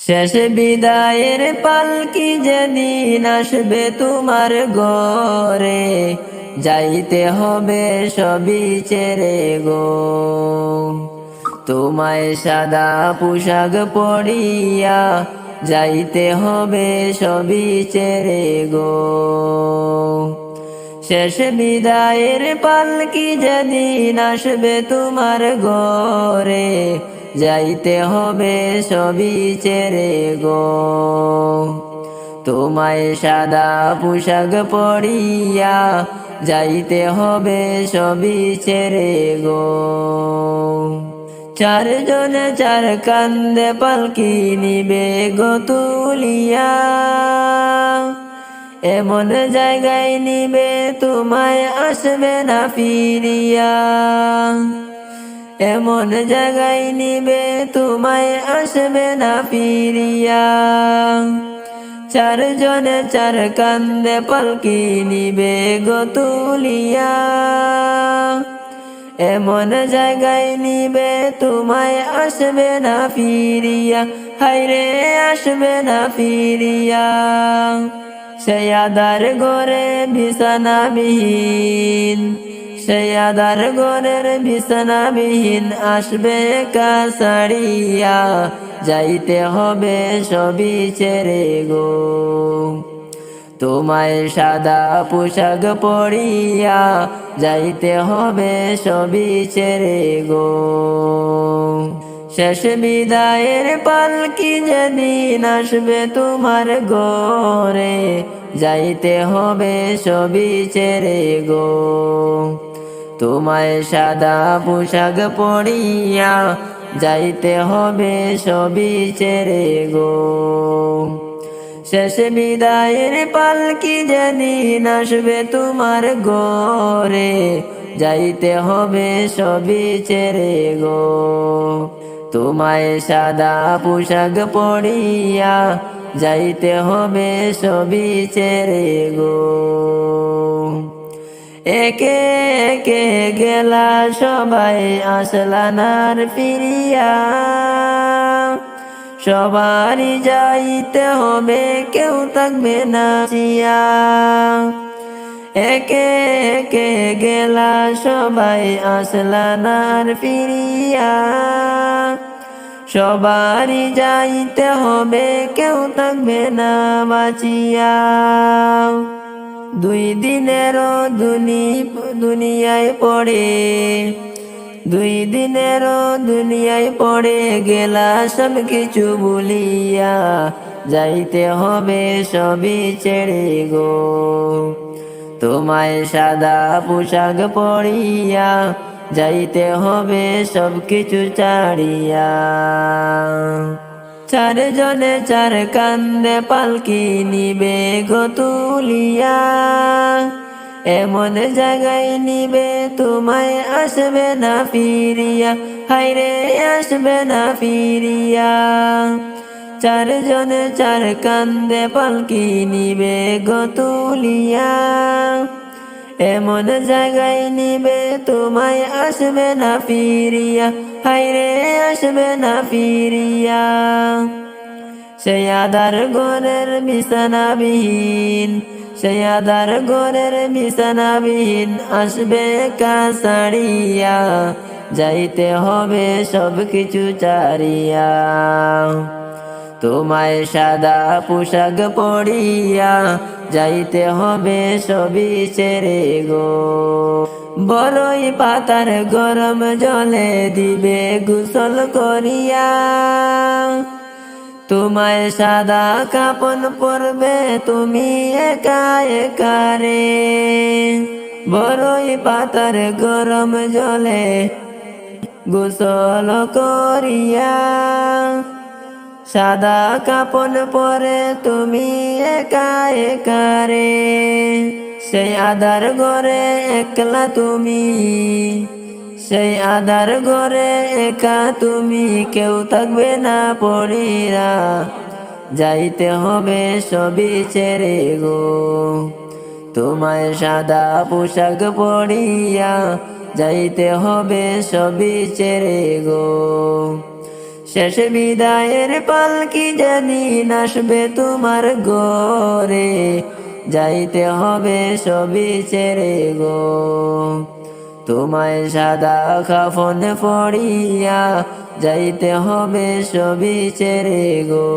শেষ বিদায়ের পালকি যেদিন আসবে তোমার ঘরে, যাইতে হবে সবই ছেড়ে গো। তোমায় সাদা পোশাক পরিয়া যাইতে হবে সবই ছেড়ে গো। শেষ বিদায়ের পালকি যেদিন আসবে তোমার ঘরে, যাইতে হবে সবই ছেড়ে গো। তোমায় সাদা পোশাক পরিয়া যাইতে হবে সবই ছেড়ে গো। চারজনে চার কান্দে পালকি নিবে গো তুলিয়া, এমন জায়গায় নিবে তোমায় আসবে না ফিরিয়া। এমন জায়গায় নিবে তোমায় আসবে না ফিরিয়া। চারজনে চার কান্দে পালকি নিবে গো তুলিয়া, এমন জায়গায় নিবে তোমায় আসবে না ফিরিয়া। হায়রে আসবে না ফিরিয়া। সেই আদার ঘরে বিছানাবিহীন, সেই আদার ঘরের বিছানাবিহীন আসবে একা ছাড়িয়া, যাইতে হবে সবই ছেড়ে গো। তোমায় সাদা পোশাক পরিয়া যাইতে হবে সবই ছেড়ে গো। শেষ বিদায়ের পালকি যেদিন আসবে তোমার ঘরে, যাইতে হবে সবই ছেড়ে গো। তোমায় সাদা পোশাক পরিয়া যাইতে হবে সবই ছেড়ে গো। শেষ বিদায়ের পালকি যেদিন আসবে তোমার ঘরে, যাইতে হবে সবই ছেড়ে গো। তোমায় সাদা পোশাক পরিয়া যাইতে হবে সবই ছেড়ে গো। একে একে গেলা সবাই আসলা নার ফিরিয়া, সবারই যাইতে হবে কেউ থাকবে না চিয়া। একে একে গেলা সবাই আসলা নার ফিরিয়া, সবারই যাইতে হবে কেউ থাকবে না বাঁচিয়া। দুই দিনেরও দুনিয়ায় পড়ে, দুই দিনেরও দুনিয়ায় পড়ে গেলা সব কিছু ভুলিয়া, যাইতে হবে সবই ছেড়ে গো। তোমায় সাদা পোশাক পরিয়া যাইতে হবে সব কিছু ছাড়িয়া। চারজনে চার কান্দে পালকি নিবে গো তুলিয়া, এমন জায়গায় নিবে তোমায় আসবে না ফিরিয়া। হায়রে আসবে না ফিরিয়া। চারজনে চার কান্দে পালকি নিবে গো তুলিয়া, এমন জায়গায় নিবে তোমায় আসবে না ফিরিয়া। হায়রে আসবে না ফিরিয়া। সেই আদার ঘরের বিছানাবিহীন, সেই আদার ঘরের বিছানাবিহীন আসবে একা ছাড়িয়া, যাইতে হবে সব কিছু ছাড়িয়া। তোমায় সাদা পোশাক পরিয়া যাইতে হবে সবই ছেড়ে গো। বড়ই পাতার গরম জলে দিবে গোসল করিয়া, তোমায় সাদা কাপন পরবে তুমি একা একা রে। বড়ই পাতার গরম জলে গোসল করিয়া, সাদা কাপন পরে তুমি একা একা রে। সেই আদার ঘরে একলা তুমি, সেই আদার ঘরে একা তুমি, কেউ থাকবে না পরিরা, যাইতে হবে সবই ছেড়ে গো। তোমায় সাদা পোশাক পরিয়া যাইতে হবে সবই ছেড়ে গো। শেষ বিদায়ের পালকি যেদিন আসবে তোমার ঘরে, যাইতে হবে সবই ছেড়ে গো। তোমায় সাদা কাফনে পড়িয়া যাইতে হবে সবই ছেড়ে গো।